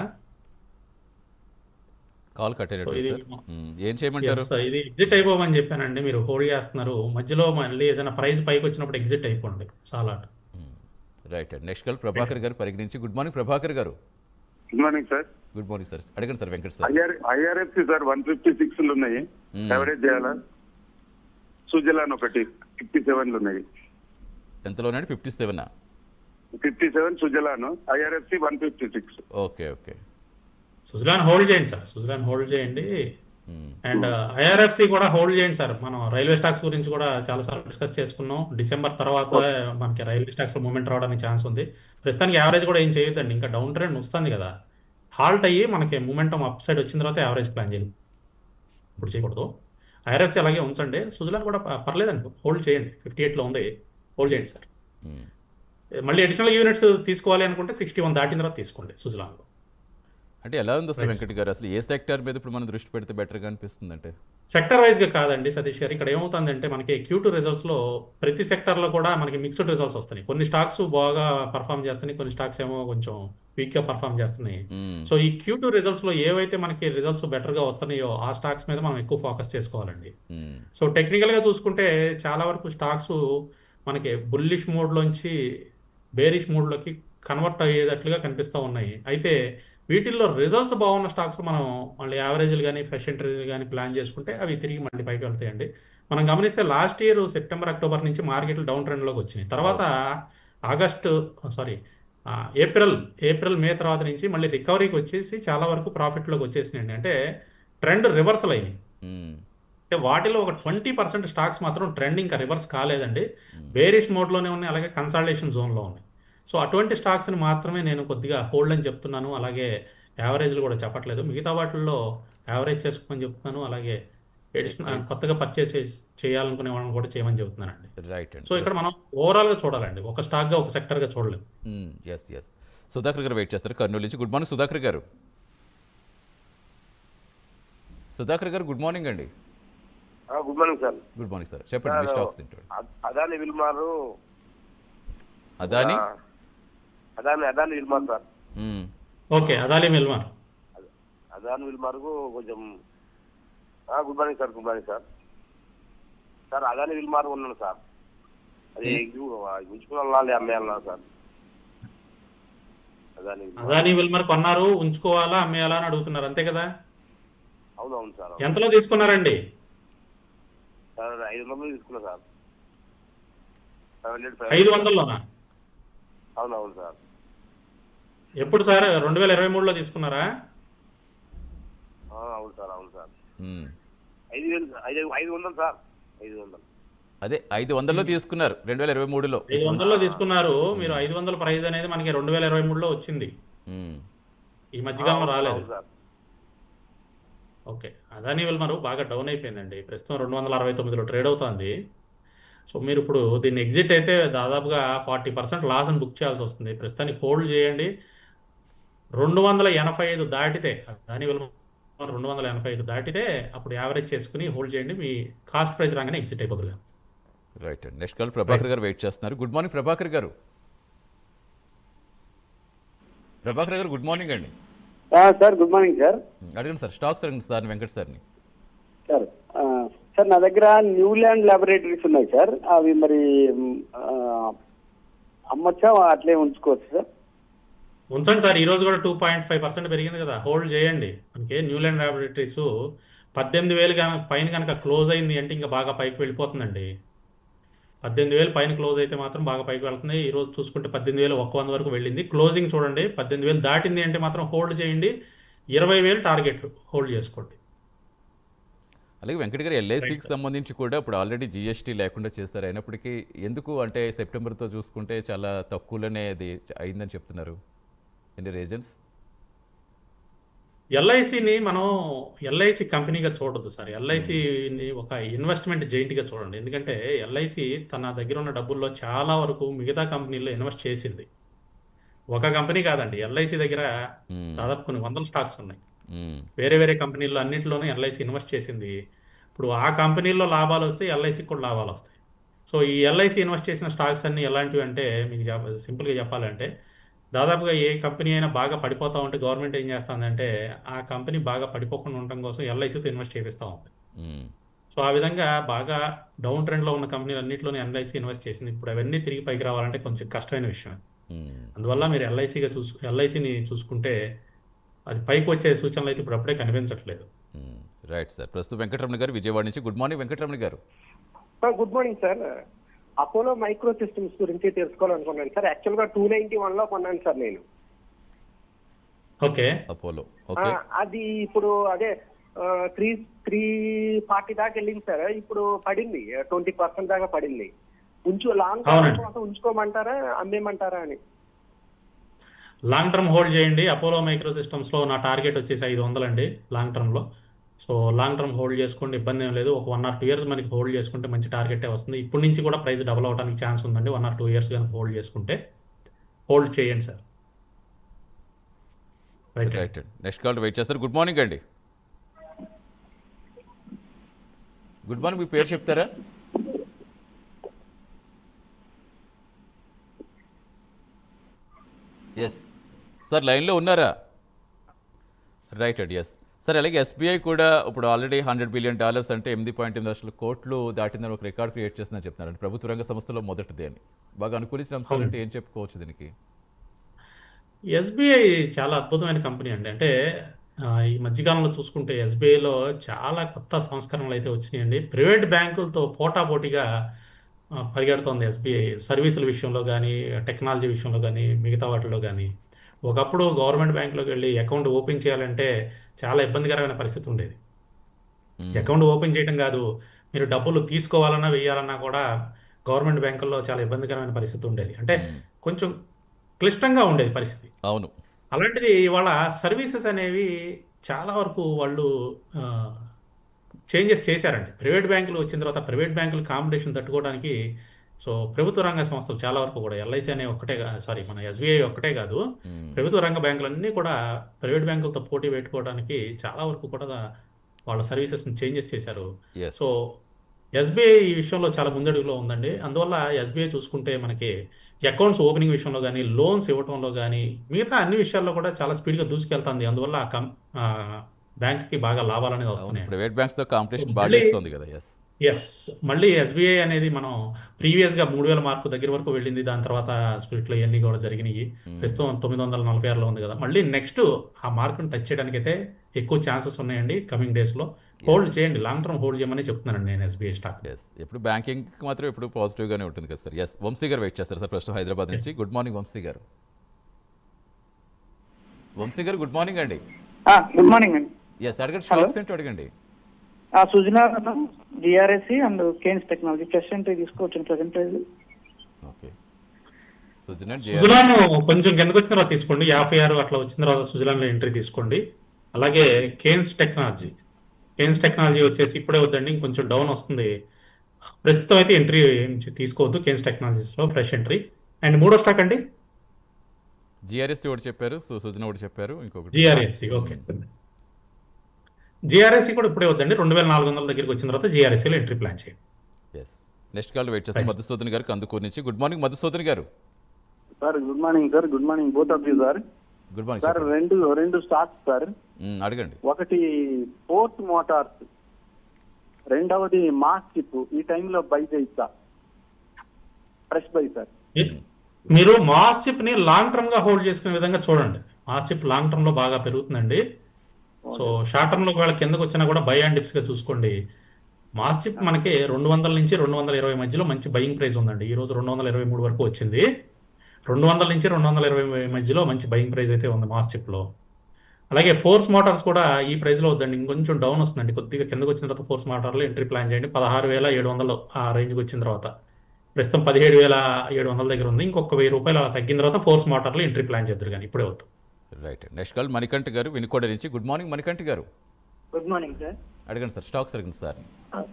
కాల్ కట్టేటట్టు సో ఇది సార్. ఏం చేయమంటారు? ఎస్, ఇది ఎగ్జిట్ అయిపోమని చెప్పానండి, మీరు హోల్డ్ చేస్తున్నారు. మధ్యలో మళ్ళీ ఏదైనా ప్రైస్ పైకి వచ్చినప్పుడు ఎగ్జిట్ అయిపోండి సాలాట్. రైట్ అండి. నెక్స్ట్ కాల్ ప్రభాకర్ గారు పరిగణించి. గుడ్ మార్నింగ్ ప్రభాకర్ గారు. Good morning sir. Good morning sir. అడగండి sir Venkat sir. IRFC sir 156 ఉన్నాయి, ఎవరేజ్ చేయాలా? సుజలాన్ ఒకటి 57 ఉన్నాయి. ఎంతలోనండి? 57 57 Suzlon, IRFC 156. Okay okay. Suzlon hold చేయండి సార్, సుజలాన్ హోల్డ్ చేయండి. అండ్ ఐఆర్ఎఫ్సి కూడా హోల్డ్ చేయండి సార్. మనం రైల్వే స్టాక్స్ గురించి కూడా చాలాసార్లు డిస్కస్ చేసుకున్నాం. డిసెంబర్ తర్వాత మనకి రైల్వే స్టాక్స్లో మూమెంట్ రావడానికి ఛాన్స్ ఉంది. ప్రస్తుతానికి యావరేజ్ కూడా ఏం చేయొద్దండి, ఇంకా డౌన్ ట్రెండ్ వస్తుంది కదా. హాల్ట్ అయ్యి మనకి మూమెంటం అప్ సైడ్ వచ్చిన తర్వాత యావరేజ్ ప్లాన్ చేయాలి, ఇప్పుడు చేయకూడదు. ఐఆర్ఎఫ్సి అలాగే ఉంచండి. సుజలాన్ కూడా పర్లేదండి, హోల్డ్ చేయండి. 58లో ఉంది, హోల్డ్ చేయండి సార్. మళ్ళీ అడిషనల్ యూనిట్స్ తీసుకోవాలి అనుకుంటే 61 దాటిన తర్వాత తీసుకోండి సుజలాన్లో. అంటే ఎలా ఉంది అసలు వెంకట్ గారు? అసలు ఏ సెక్టర్ మీద ఇప్పుడు మనం దృష్టి పెడితే బెటర్గా అనిపిస్తుంది? అంటే సెక్టర్ వైజ్గా కాదండి సతీష్ గారు, ఇక్కడ ఏమవుతుందంటే మనకి Q2 రిజల్ట్స్లో ప్రతి సెక్టర్లో కూడా మనకి మిక్స్డ్ రిజల్ట్స్ వస్తున్నాయి. కొన్ని స్టాక్స్ బాగా పర్ఫామ్ చేస్తున్నాయి, కొన్ని స్టాక్స్ ఏమో కొంచెం వీక్గా పర్ఫామ్ చేస్తున్నాయి. సో ఈ Q2 రిజల్ట్స్లో ఏవైతే మనకి రిజల్ట్స్ బెటర్గా వస్తున్నాయో ఆ స్టాక్స్ మీద మనం ఎక్కువ ఫోకస్ చేసుకోవాలండి. సో టెక్నికల్గా చూసుకుంటే చాలా వరకు స్టాక్స్ మనకి బుల్లిష్ మోడ్లోంచి బేరిష్ మోడ్లోకి కన్వర్ట్ అయ్యేటట్లుగా కనిపిస్తూ ఉన్నాయి. అయితే వీటిల్లో రిజల్ట్స్ బాగున్న స్టాక్స్ మనం మళ్ళీ యావరేజ్లు కానీ ఫ్రెష్ ఎంట్రీలు కానీ ప్లాన్ చేసుకుంటే అవి తిరిగి మళ్ళీ పైకి వెళ్తాయండి. మనం గమనిస్తే లాస్ట్ ఇయర్ సెప్టెంబర్ అక్టోబర్ నుంచి మార్కెట్లు డౌన్ ట్రెండ్లోకి వచ్చినాయి. తర్వాత ఏప్రిల్ మే తర్వాత నుంచి మళ్ళీ రికవరీకి వచ్చేసి చాలా వరకు ప్రాఫిట్లోకి వచ్చేసినాయండి. అంటే ట్రెండ్ రివర్సల్ అయినాయి. అంటే వాటిలో ఒక 20% స్టాక్స్ మాత్రం ట్రెండ్ ఇంకా రివర్స్ కాలేదండి, బేరిష్ మోడ్లోనే ఉన్నాయి, అలాగే కన్సాలిడేషన్ జోన్లో ఉన్నాయి. సో అటువంటి స్టాక్స్ని మాత్రమే నేను కొద్దిగా హోల్డ్ అని చెప్తున్నాను, అలాగే యావరేజ్లు కూడా చెప్పట్లేదు. మిగతా వాటిల్లో యావరేజ్ చేసుకోమని చెప్తున్నాను, అలాగే కొత్తగా పర్చేస్ చేయాలనుకునే వాళ్ళని కూడా చేయమని చెప్తున్నానండి. రైట్ అండి. సో ఇక్కడ మనం ఓవరాల్గా చూడాలండి, ఒక స్టాక్గా ఒక సెక్టర్గా చూడలేము. Yes yes. సుధాకర్ గారు వెయిట్ చేస్తారు కర్నూలు నుంచి. గుడ్ మార్నింగ్ సుధాకర్ గారు. సుధాకర్ గారు గుడ్ మార్నింగ్ అండి. Good morning sir. Good morning sir, చెప్పండి మీ స్టాక్స్ తింటారు. Adani Wilmar. Adani Wilmar sir. Okay, Adani Wilmar. Adani విల్మార్కు కొంచెం good morning sir. Good morning sir. Sir Adani Wilmar ఉన్నాను సార్, అది ఉంచుకోవాలా అమ్మేయాలన్నా సార్? అదాని విల్మార్ కొన్నారు, ఉంచుకోవాలా అమ్మేయాలా అని అడుగుతున్నారు, అంతే కదా? అవునవును సార్. ఎంతలో తీసుకున్నారండి? సార్ 500 తీసుకున్నా సార్. 500లోనా? అవునవును సార్. ఎప్పుడు సార్? 2023లో తీసుకున్నారా? అవును సార్. అవును సార్. 500 సార్. 500. అదే 500లో తీసుకున్నారు 2023లో. 500లో తీసుకున్నారు మీరు. 500 ప్రైస్ అనేది మనకి 2023లో వచ్చింది, ఈ మధ్యకాలంలో రాలేదు. ఓకే, అదాని విల్మారు బాగా డౌన్ అయిపోయిందండి, ప్రస్తుతం 269లో ట్రేడ్ అవుతుంది. సో మీరు ఇప్పుడు దీన్ని ఎగ్జిట్ అయితే దాదాపుగా 40% లాస్ని బుక్ చేయాల్సి వస్తుంది. ప్రస్తుతానికి హోల్డ్ చేయండి. 285 దాటితే అదాని విల్మార్ 285 దాటితే అప్పుడు యావరేజ్ చేసుకుని హోల్డ్ చేయండి. మీ కాస్ట్ ప్రైస్ రాగానే ఎగ్జిట్ అయిపోతుంది. రైట్ అండి. నెక్స్ట్ కాల్ ప్రభాకర్ గారు వెయిట్ చేస్తున్నారు. గుడ్ మార్నింగ్ ప్రభాకర్ గారు. ప్రభాకర్ గారు గుడ్ మార్నింగ్ అండి. Sir good morning sir. అడగండి సార్, స్టాక్స్ అడగండి సార్ వెంకట్ సార్ని. సార్ సార్ నా దగ్గర న్యూల్యాండ్ ల్యాబొరేటరీస్ ఉన్నాయి సార్, అవి మరి అమ్మొచ్చా అట్లే ఉంచుకోవచ్చు సార్? ఉంచండి సార్, ఈ రోజు కూడా 2.5% పెరిగింది కదా, హోల్డ్ చేయండి. మనకి న్యూల్యాండ్ ల్యాబొరేటరీస్ 18,000 పైన కనుక క్లోజ్ అయింది అంటే ఇంకా బాగా పైకి వెళ్ళిపోతుందండి. 18,000 పైన క్లోజ్ అయితే మాత్రం బాగా పైకి వెళ్తుంది. ఈ రోజు చూసుకుంటే 18,100 వరకు వెళ్ళింది. క్లోజింగ్ చూడండి, 18,000 దాటింది అంటే మాత్రం హోల్డ్ చేయండి. 20,000 టార్గెట్ హోల్డ్ చేసుకోండి. అలాగే వెంకట్ గారు ఎల్ఐసికి సంబంధించి కూడా ఇప్పుడు ఆల్రెడీ జిఎస్టీ లేకుండా చేస్తారు, అయినప్పటికీ ఎందుకు అంటే సెప్టెంబర్తో చూసుకుంటే చాలా తక్కువలోనే అది అయిందని చెప్తున్నారు. ఎన్ని రీజన్స్? ఎల్ఐసిని మనం ఎల్ఐసి కంపెనీగా చూడదు సార్. ఎల్ఐసిని ఒక ఇన్వెస్ట్మెంట్ జైంట్గా చూడండి. ఎందుకంటే ఎల్ఐసి తన దగ్గర ఉన్న డబ్బుల్లో చాలా వరకు మిగతా కంపెనీల్లో ఇన్వెస్ట్ చేసింది. ఒక కంపెనీ కాదండి, ఎల్ఐసి దగ్గర దాదాపు కొన్ని వందల స్టాక్స్ ఉన్నాయి. వేరే వేరే కంపెనీల్లో అన్నింటిలోనూ ఎల్ఐసి ఇన్వెస్ట్ చేసింది. ఇప్పుడు ఆ కంపెనీల్లో లాభాలు వస్తే ఎల్ఐసికి కూడా లాభాలు వస్తాయి. సో ఈ ఎల్ఐసి ఇన్వెస్ట్ చేసిన స్టాక్స్ అన్ని ఎలాంటివి అంటే, మీకు సింపుల్గా చెప్పాలంటే, దాదాపుగా ఏ కంపెనీ అయినా బాగా పడిపోతా ఉంటే గవర్నమెంట్ ఏం చేస్తుందంటే ఆ కంపెనీ బాగా పడిపోకుండా ఉండటం కోసం ఎల్ఐసితో ఇన్వెస్ట్ చేపిస్తూ ఉంది. సో ఆ విధంగా బాగా డౌన్ ట్రెండ్లో ఉన్న కంపెనీలు అన్నింటిలోనే ఎల్ఐసి ఇన్వెస్ట్ చేసింది. ఇప్పుడు అవన్నీ తిరిగి పైకి రావాలంటే కొంచెం కష్టమైన విషయం. అందువల్ల మీరు ఎల్ఐసిని చూసుకుంటే అది పైకి వచ్చే సూచనలు అయితే ఇప్పుడు అప్పుడే కనిపించట్లేదు. Right sir. ప్రస్తుతం వెంకటరమణ గారు విజయవాడ నుంచి. గుడ్ మార్నింగ్ వెంకటరమణ గారు. Good morning sir. Apollo micro systems గురించి తెలుసుకోవాలనుకున్నాను సార్. యాక్చువల్గా 291లో కొన్నాను సార్ నేను. ఓకే. అపోలో అది ఇప్పుడు అదే 340 దాకా వెళ్ళింది సార్. ఇప్పుడు పడింది 20% దాకా పడింది. లాంగ్ టర్మ్ కోసం ఉంచుకోమంటారా అమ్మేమంటారా అని? లాంగ్ టర్మ్ హోల్డ్ చేయండి. అపోలో మైక్రో సిస్టమ్స్లో నా టార్గెట్ వచ్చేసి 500 అండి లాంగ్ టర్మ్లో. సో లాంగ్ టర్మ్ హోల్డ్ చేసుకోండి, ఇబ్బంది ఏం లేదు. ఒక 1 or 2 years మనకి హోల్డ్ చేసుకుంటే మంచి టార్గెటే వస్తుంది. ఇప్పటి నుంచి కూడా ప్రైస్ డబుల్ అవడానికి ఛాన్స్ ఉందండి. 1 or 2 years కనుక హోల్డ్ చేసుకుంటే హోల్డ్ చేయండి sir. Right. Next call wait చేస్తారు. గుడ్ మార్నింగ్ అండి. గుడ్ మార్నింగ్, మీ పేరు చెప్తారా? ఎస్ సార్, లైన్లో ఉన్నారా? రైట్ అండి. ఎస్ సార్, అలాగే ఎస్బీఐ కూడా ఇప్పుడు ఆల్రెడీ $100 billion అంటే 8.8 లక్షల కోట్లు దాటిందని ఒక రికార్డ్ క్రియేట్ చేస్తుందని చెప్తున్నారండి. ప్రభుత్వ రంగ సంస్థలో మొదటిది అని. బాగా అనుకూలించిన అంశాలు అంటే ఏం చెప్పుకోవచ్చు దీనికి? ఎస్బీఐ చాలా అద్భుతమైన కంపెనీ అండి. అంటే ఈ మధ్యకాలంలో చూసుకుంటే ఎస్బీఐలో చాలా కొత్త సంస్కరణలు అయితే వచ్చినాయండి. ప్రైవేట్ బ్యాంకులతో పోటాపోటీగా పరిగెడుతోంది ఎస్బీఐ. సర్వీసుల విషయంలో కానీ, టెక్నాలజీ విషయంలో కానీ, మిగతా వాటిలో కానీ. ఒకప్పుడు గవర్నమెంట్ బ్యాంకులోకి వెళ్ళి అకౌంట్ ఓపెన్ చేయాలంటే చాలా ఇబ్బందికరమైన పరిస్థితి ఉండేది. అకౌంట్ ఓపెన్ చేయడం కాదు, మీరు డబ్బులు తీసుకోవాలన్నా వేయాలన్నా కూడా గవర్నమెంట్ బ్యాంకుల్లో చాలా ఇబ్బందికరమైన పరిస్థితి ఉండేది. అంటే కొంచెం క్లిష్టంగా ఉండేది పరిస్థితి. అవును. అలాంటిది ఇవాళ సర్వీసెస్ అనేవి చాలా వరకు వాళ్ళు చేంజెస్ చేశారండి. ప్రైవేట్ బ్యాంకులు వచ్చిన తర్వాత ప్రైవేట్ బ్యాంకులు కాంపిటీషన్ తట్టుకోవడానికి సో ప్రభుత్వ రంగ సంస్థలు చాలా వరకు కూడా ఎల్ఐసి అనే మన ఎస్బీఐ ఒక్కటే కాదు, ప్రభుత్వ రంగ బ్యాంకులన్నీ కూడా ప్రైవేట్ బ్యాంకులతో పోటీ పెట్టుకోవడానికి చాలా వరకు కూడా వాళ్ళ సర్వీసెస్ని చేంజెస్ చేశారు. సో ఎస్బీఐ ఈ విషయంలో చాలా ముందడుగులో ఉందండి. అందువల్ల ఎస్బీఐ చూసుకుంటే మనకి అకౌంట్స్ ఓపెనింగ్ విషయంలో కానీ, లోన్స్ ఇవ్వడంలో కానీ, మిగతా అన్ని విషయాల్లో కూడా చాలా స్పీడ్గా దూసుకెళ్తుంది. అందువల్ల బ్యాంక్కి బాగా లాభాలు అనేది వస్తున్నాయి. ప్రైవేట్ బ్యాంక్స్తో కాంపిటీషన్ బాగా చేస్తుంది కదా. ఎస్ మళ్ళీ ఎస్బీఐ అనేది మనం ప్రీవియస్గా 3000 మార్కు దగ్గర వరకు వెళ్ళింది. దాని తర్వాత స్ప్లిట్లో ఇవన్నీ కూడా జరిగినాయి. ప్రస్తుతం 946లో ఉంది కదా. మళ్ళీ నెక్స్ట్ ఆ మార్కును టచ్ చేయడానికి అయితే ఎక్కువ ఛాన్సెస్ ఉన్నాయండి కమింగ్ డేస్లో. హోల్డ్ చేయండి, లాంగ్ టర్మ్ హోల్డ్ చేయమని చెప్తున్నానండి నేను ఎస్బీఐ స్టాక్. ఎప్పుడు బ్యాంకింగ్ మాత్రం ఎప్పుడు పాజిటివ్గానే ఉంటుంది కదా సార్. ఎస్, వంశీ గారు వెయిట్ చేస్తారు సార్ ప్రస్తుతం హైదరాబాద్ నుంచి. Good morning Vamsi garu. Vamsi garu good morning అండి. గుడ్ మార్నింగ్ అండి. ఎస్, అడగండి. స్టాక్స్ ఏంటో అడగండి. Sujana, GRSE and Kaynes technology fresh entry తీసుకోవచ్చు ప్రెసెంట్ ప్రైస్. ఓకే. సుజలాను కొంచెం కిందకు వచ్చిన తర్వాత తీసుకోండి. 56 అట్లా వచ్చిన తర్వాత సుజలాన్లో ఎంట్రీ తీసుకోండి. అలాగే కేన్స్ టెక్నాలజీ వచ్చేసి ఇప్పుడే వద్దండి, ఇంకొంచెం డౌన్ వస్తుంది. ప్రస్తుతం అయితే ఎంట్రీ తీసుకోవద్దు కేన్స్ టెక్నాలజీస్లో, ఫ్రెష్ ఎంట్రీ. అండ్ మూడో స్టాక్ అండి జిఆర్ఎస్సి ఒకటి చెప్పారు, సుజనా ఒకటి చెప్పారు, ఇంకొకటి జిఆర్ఎస్సి. ఓకే, జిఆర్ఎస్సి కూడా ఇప్పుడే వద్దండి. 2400 దగ్గరికి వచ్చిన తర్వాత జిఆర్ఎస్సిలో ఎంట్రీ ప్లాన్ చేయండి. ఎస్, నెక్స్ట్ కాల్ వెయిట్ చేస్తాం. మధుసూదన్ గారు కందుకూరు నుంచి. గుడ్ మార్నింగ్ మధుసూదన్ గారు. Sir good morning sir. Good morning both of you sir. Good morning sir. రెండు స్టాక్స్ సార్. అడగండి. ఒకటి ఫోర్త్ మోటార్స్, రెండవది మాస్ చిప్. ఈ టైంలో బై చేయొచ్చా? Fresh buy sir. మీరు మాస్ చిప్ ని లాంగ్ టర్మ్ గా హోల్డ్ చేసుకునే విధంగా చూడండి. మాస్ చిప్ లాంగ్ టర్మ్ లో బాగా పెరుగుతుందండి. సో షార్ట్ టర్మ్ లో వాళ్ళ కిందకు వచ్చినా కూడా బై అండ్ డిప్స్ గా చూసుకోండి. మాస్ చిప్ మనకి 200 నుంచి 220 మధ్యలో మంచి బయింగ్ ప్రైస్ ఉందండి. ఈ రోజు 223 వరకు వచ్చింది. 200 నుంచి 220 మధ్యలో మంచి బయింగ్ ప్రైస్ అయితే ఉంది మాస్ చిప్ లో. అలాగే ఫోర్స్ మోటార్స్ కూడా ఈ ప్రైస్ లో వద్దండి, ఇంకొంచెం డౌన్ వస్తుందండి. కొద్దిగా కిందకు వచ్చిన తర్వాత ఫోర్స్ మోటార్లో ఎంట్రీ ప్లాన్ చేయండి. 16,700 ఆ రేంజ్కి వచ్చిన తర్వాత, ప్రస్తుతం 17,700 దగ్గర ఉంది. ఇంకొక ₹1000 అలా తగ్గిన తర్వాత ఫోర్స్ మోటార్లో ఎంట్రీ ప్లాన్ చేద్దరు, కానీ ఇప్పుడే వద్దు. రైట్. నెక్స్ట్ కాల్ మణికంఠ గారు వినుకొండ నుంచి. గుడ్ మార్నింగ్ మణికంఠ గారు. Good morning sir. అడగండి సార్, స్టాక్స్ అడగండి sir.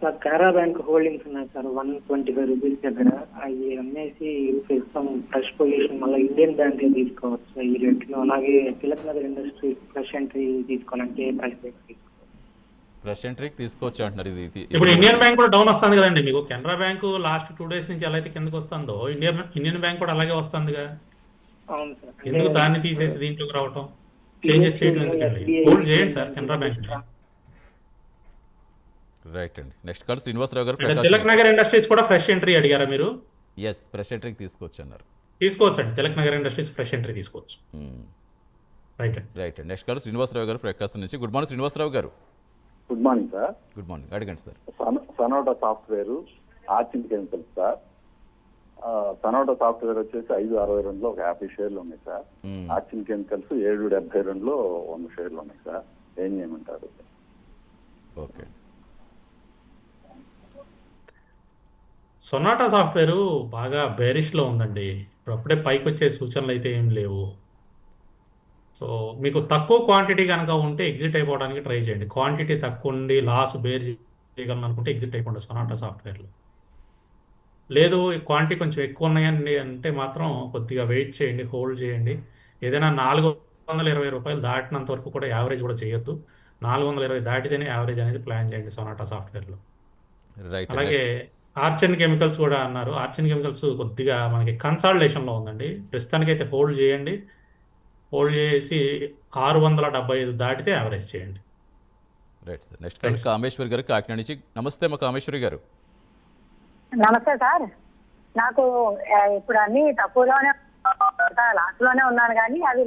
Sir Canara bank holdings ఉన్నాయి సార్ 125 రూపీస్ దగ్గర. అవి అమ్మేసి ప్రస్తుతం ఫ్రెష్ పొజిషన్ మళ్ళీ ఇండియన్ బ్యాంక్ తీసుకోవచ్చు ఈ రేట్లో. అలాగే Tilak Nagar industry fresh entry తీసుకోవాలంటే ప్రైస్ తీసుకోవచ్చు. ఫ్రెష్ ఎంట్రీకి తీసుకోవచ్చు అంటున్నారు. ఇది ఇప్పుడు ఇండియన్ బ్యాంక్ కూడా డౌన్ వస్తుంది కదండి మీకు. కెనరా బ్యాంక్ లాస్ట్ 2 days నుంచి ఎలా అయితే కిందకి వస్తుందో ఇండియన్ బ్యాంక్ కూడా అలాగే వస్తుందిగా. అవును సార్. ఎందుకు దాన్ని తీసేసి దీంట్లోకి రావటం, చేంజెస్ చేయడం ఎందుకండి? హోల్డ్ చేయండి సార్ కెనరా బ్యాంక్. రైట్ అండి. Next call Srinivasa Rao garu. Tilak Nagar industries కూడా ఫ్రెష్ ఎంట్రీ అడిగారా మీరు? ఎస్, ఫ్రెష్ ఎంట్రీకి తీసుకోవచ్చు అన్నారు. తీసుకోవచ్చు అండి, Tilak Nagar industries fresh entry తీసుకోవచ్చు. రైట్ అండి. రైట్ అండి. నెక్స్ట్ కాల్ శ్రీనివాసరావు గారు ప్రకాశం నుంచి. Good morning Srinivasa Rao garu. Good morning sir. Good morning, అడగండి sir. Sonata software, Archean chemicals sir. Sonata software వచ్చేసి 5.62లో ఒక 50 షేర్లు ఉన్నాయి సార్. ఆర్చిన్ కెమికల్స్ 7.72లో 100 షేర్లు ఉన్నాయి సార్. ఏం చేయమంటారు? ఓకే. సొనాటా సాఫ్ట్వేర్ బాగా బేరిష్లో ఉందండి. ఇప్పుడు అప్పుడే పైకి వచ్చే సూచనలు అయితే ఏం లేవు. సో మీకు తక్కువ క్వాంటిటీ కనుక ఉంటే ఎగ్జిట్ అయిపోవడానికి ట్రై చేయండి. క్వాంటిటీ తక్కువ ఉండి లాస్ బేర్ చేయగలను అనుకుంటే ఎగ్జిట్ అయిపోండి సొనాటా సాఫ్ట్వేర్లో. లేదు క్వాంటిటీ కొంచెం ఎక్కువ ఉన్నాయండి అంటే మాత్రం కొద్దిగా వెయిట్ చేయండి, హోల్డ్ చేయండి. ఏదైనా 420 రూపాయలు దాటినంత వరకు కూడా యావరేజ్ కూడా చేయొద్దు. 420 దాటితేనే యావరేజ్ అనేది ప్లాన్ చేయండి సొనాటా సాఫ్ట్వేర్లో. అలాగే ఆర్చిన్ కెమికల్స్ కూడా అన్నారు. ఆర్చిన్ కెమికల్స్ కొద్దిగా మనకి కన్సాలిడేషన్లో ఉందండి. ప్రస్తుతానికైతే హోల్డ్ చేయండి. హోల్డ్ చేసి 675 దాటితే యావరేజ్ చేయండి. Right sir. Next call Kameshwari గారు కాకినాడ నుంచి. నమస్తే మా కామేశ్వరి గారు. నమస్తే సార్. నాకు ఇప్పుడు అన్ని తక్కువలోనే లాస్ట్ లోనే ఉన్నాను కానీ అవి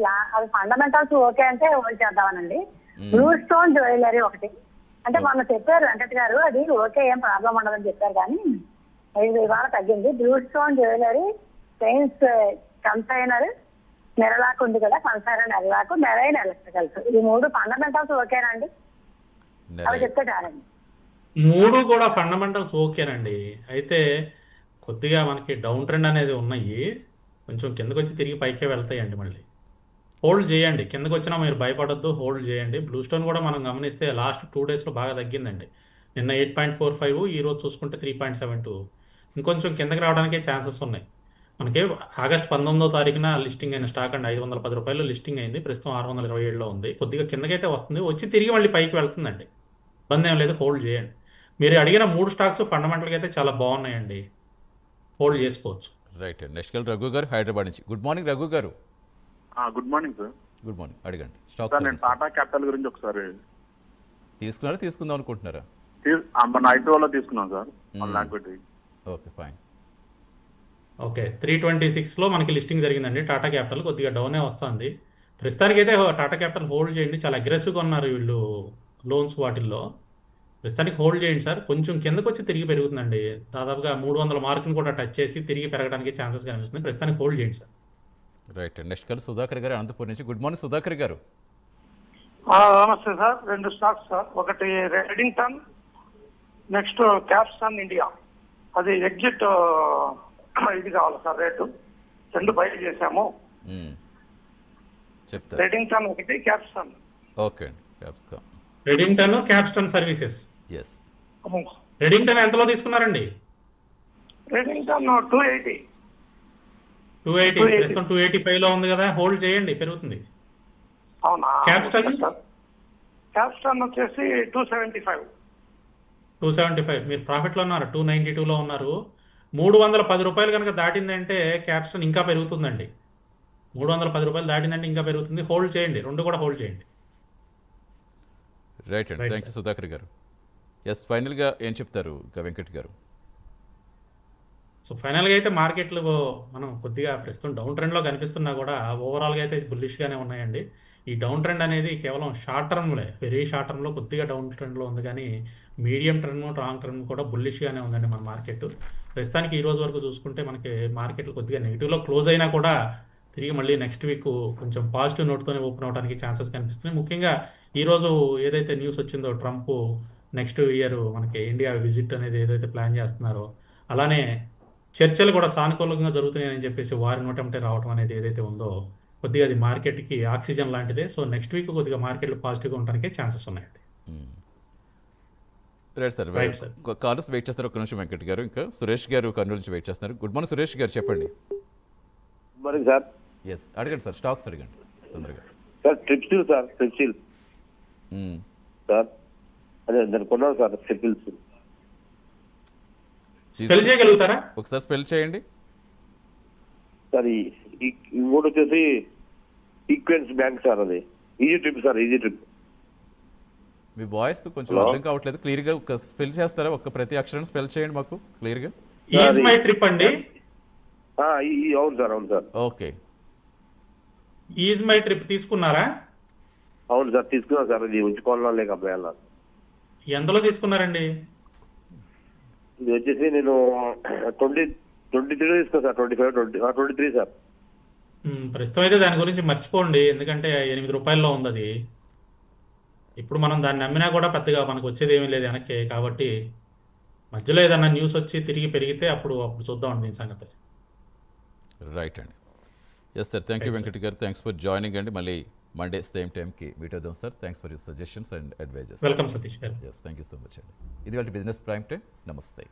ఫండమెంటల్స్ ఓకే అంటే హోల్డ్ చేద్దామనండి. బ్లూ స్టోన్ జ్యువెలరీ ఒకటి అంటే మొన్న చెప్పారు వెంకట్ గారు, అది ఓకే ఏం ప్రాబ్లం ఉండదని చెప్పారు కానీ ఇవాళ తగ్గింది. Bluestone jewellery, chains, container, Nerolac ఉంది కదా, కన్సైనర్ నెరలాక్, మెరైన్ ఎలక్ట్రికల్స్, ఈ 3 ఫండమెంటల్స్ ఓకేనండి? అవి చెప్తే చాలండి. 3 కూడా ఫండమెంటల్స్ ఓకేనండి. అయితే కొద్దిగా మనకి డౌన్ ట్రెండ్ అనేది ఉన్నాయి. కొంచెం కిందకు వచ్చి తిరిగి పైకే వెళ్తాయండి. మళ్ళీ హోల్డ్ చేయండి. కిందకు వచ్చినా మీరు భయపడొద్దు, హోల్డ్ చేయండి. బ్లూ స్టోన్ కూడా మనం గమనిస్తే లాస్ట్ 2 daysలో బాగా తగ్గిందండి. నిన్న 8.45, ఈరోజు చూసుకుంటే 3.72. ఇంకొంచెం కిందకి రావడానికే ఛాన్సెస్ ఉన్నాయి. మనకి ఆగస్ట్ 19వ తారీఖున లిస్టింగ్ అయిన స్టాక్ అండి 510 రూపాయలు లిస్టింగ్ అయింది. ప్రస్తుతం 627లో ఉంది. కొద్దిగా కిందకైతే వస్తుంది, వచ్చి తిరిగి మళ్ళీ పైకి వెళ్తుందండి. ఇబ్బంది ఏం లేదు, హోల్డ్ చేయండి. మీరు అడిగిన 3 స్టాక్స్ ఫండమెంటల్గా అయితే చాలా బాగున్నాయండి, హోల్డ్ చేసుకోవచ్చు. రైట్ అండి. నెక్స్ట్ కాల్ రఘు గారు హైదరాబాద్ నుంచి. గుడ్ మార్నింగ్ రఘు గారు. Good morning sir. Good morning, అడగండి. స్టాక్స్ నేను టాటా క్యాపిటల్ గురించి ఒకసారి తీసుకున్నారా, తీసుకుందాం అనుకుంటున్నారా? మన IPOలో తీసుకున్నాం సార్. Okay fine. ఓకే, 326లో మనకి లిస్టింగ్ జరిగిందండి. టాటా క్యాపిటల్ కొద్దిగా డౌనే వస్తుంది. ప్రస్తుతానికి అయితే టాటా క్యాపిటల్ హోల్డ్ చేయండి. చాలా అగ్రెసివ్గా ఉన్నారు వీళ్ళు లోన్స్ వాటిల్లో. ప్రస్తుతానికి హోల్డ్ చేయండి సార్. కొంచెం కిందకు వచ్చి తిరిగి పెరుగుతుందండి. దాదాపుగా 300 మార్కుని కూడా టచ్ చేసి తిరిగి పెరగడానికి ఛాన్సెస్ కనిపిస్తుంది. ప్రస్తుతానికి హోల్డ్ చేయండి sir. Right. Next call Sudhakar గారు అనంతపూర్ నుంచి. గుడ్ మార్నింగ్ సుధాకర్ గారు. నమస్తే సార్. 2 stocks sir. ఒకటి రెడింగ్టన్, నెక్స్ట్ క్యాప్స్టన్ ఇండియా. అది ఎగ్జిట్ ఇది కావాలి సార్. రేటు 2 బై చేసాము. చెప్తారు. రెడింగ్టన్ ఒకటి, క్యాప్స్టన్. ఓకే అండి. క్యాప్స్టన్, రెడింగ్టన్, క్యాప్స్టన్ సర్వీసెస్. ఎస్. రెడింగ్టన్ ఎంతలో తీసుకున్నారండి? రెడింగ్టన్ 280. 280 ప్రస్తుతం 285లో ఉంది కదా, హోల్డ్ చేయండి, పెరుగుతుంది. అవునా? క్యాప్స్టన్ వచ్చేసి 275. 275 మీరు ప్రాఫిట్లో ఉన్నారు. 292లో ఉన్నారు. 310 రూపాయలు కనుక దాటిందంటే క్యాప్స్టన్ ఇంకా పెరుగుతుందండి. 310 రూపాయలు దాటిందంటే ఇంకా పెరుగుతుంది. హోల్డ్ చేయండి, 2 కూడా హోల్డ్ చేయండి. రైట్ అండి. థ్యాంక్ యూ సుధాకర్ గారు. ఎస్, ఫైనల్గా ఏం చెప్తారు ఇంకా వెంకట్ గారు? సో ఫైనల్గా అయితే మార్కెట్లు మనం కొద్దిగా ప్రస్తుతం డౌన్ ట్రెండ్లో కనిపిస్తున్నా కూడా ఓవరాల్గా అయితే బుల్లిష్గానే ఉన్నాయండి. ఈ డౌన్ ట్రెండ్ అనేది కేవలం షార్ట్ టర్మ్లే, వెరీ షార్ట్ టర్మ్లో కొద్దిగా డౌన్ ట్రెండ్లో ఉంది కానీ మీడియం టర్మ్, లాంగ్ టర్మ్ కూడా బుల్లిష్గానే ఉందండి మన మార్కెట్. ప్రస్తుతానికి ఈ రోజు వరకు చూసుకుంటే మనకి మార్కెట్లు కొద్దిగా నెగిటివ్లో క్లోజ్ అయినా కూడా తిరిగి మళ్ళీ నెక్స్ట్ వీక్ కొంచెం పాజిటివ్ నోట్తోనే ఓపెన్ అవడానికి ఛాన్సెస్ కనిపిస్తున్నాయి. ముఖ్యంగా ఈరోజు ఏదైతే న్యూస్ వచ్చిందో ట్రంప్ నెక్స్ట్ ఇయర్ మనకి ఇండియా విజిట్ అనేది ఏదైతే ప్లాన్ చేస్తున్నారో, అలానే చర్చలు కూడా సానుకూలంగా జరుగుతున్నాయని చెప్పేసి వారి నోటంటే రావడం అనేది ఏదైతే ఉందో కొద్దిగా అది మార్కెట్కి ఆక్సిజన్ లాంటిదే. సో నెక్స్ట్ వీక్ కొద్దిగా మార్కెట్లు పాజిటివ్గా ఉండడానికి ఛాన్సెస్ ఉన్నాయండి. Right sir. Right sir. Callers wait చేస్తారు. ఒక్క నిమిషం వెంకట్ గారు. ఇంకా సురేష్ గారు కర్నూలు నుంచి వెయిట్ చేస్తున్నారు. గుడ్ మార్నింగ్ సురేష్ గారు, చెప్పండి. Good morning sir. ఎస్, అడగండి సార్. స్టాక్స్ అడగండి తొందరగా. సార్ ట్రిప్సిల్ సార్, ట్రిప్సిల్ సార్, అదే దాన్ని కొన్నాను సార్. ట్రిప్సిల్స్ స్పెల్ చేయగలుగుతారా? ఒకసారి స్పెల్ చేయండి సార్. ఈ మూడు వచ్చేసి ఈక్వెన్స్ బ్యాంక్ సార్, అది Easy Trip sir, Easy Trip. మీ వాయిస్ కొంచెం అర్థం కావట్లేదు. క్లియర్గా ఒక స్పెల్ చేస్తారా? ఒక ప్రతి అక్షరం స్పెల్ చేయండి మాకు క్లియర్గా. ఈజ్ మై ట్రిప్ అండి. అవును సార్, అవును sir. Okay, is my trip తీసుకున్నారా? అవును సార్, తీసుకున్నాను సార్. ఇది ఉంచుకోవాలా లేక అబ్బాయి? ఎంతలో తీసుకున్నారండి? ఇది వచ్చేసి నేను 23 తీసుకున్నాను సార్. 23 సార్. ప్రస్తుతం అయితే దాని గురించి మర్చిపోండి, ఎందుకంటే 8 రూపాయల్లో ఉంది అది. ఇప్పుడు మనం దాన్ని నమ్మినా కూడా పెద్దగా మనకు వచ్చేది ఏమీ లేదు వెనక్కి. కాబట్టి మధ్యలో ఏదన్నా న్యూస్ వచ్చి తిరిగి పెరిగితే అప్పుడు చూద్దామండి దీని సంగతి. రైట్ అండి. Yes sir, thank you Venkat గారు. థ్యాంక్స్ ఫర్ జాయినింగ్ అండి. మళ్ళీ మండే సేమ్ టైంకి మీట్ అవుదాం sir. Thanks for your suggestions and advises. Welcome Satish గారు. Yes, thank you so much అండి. ఇది వాళ్ళ బిజినెస్ ప్రైమ్ టైం. నమస్తే.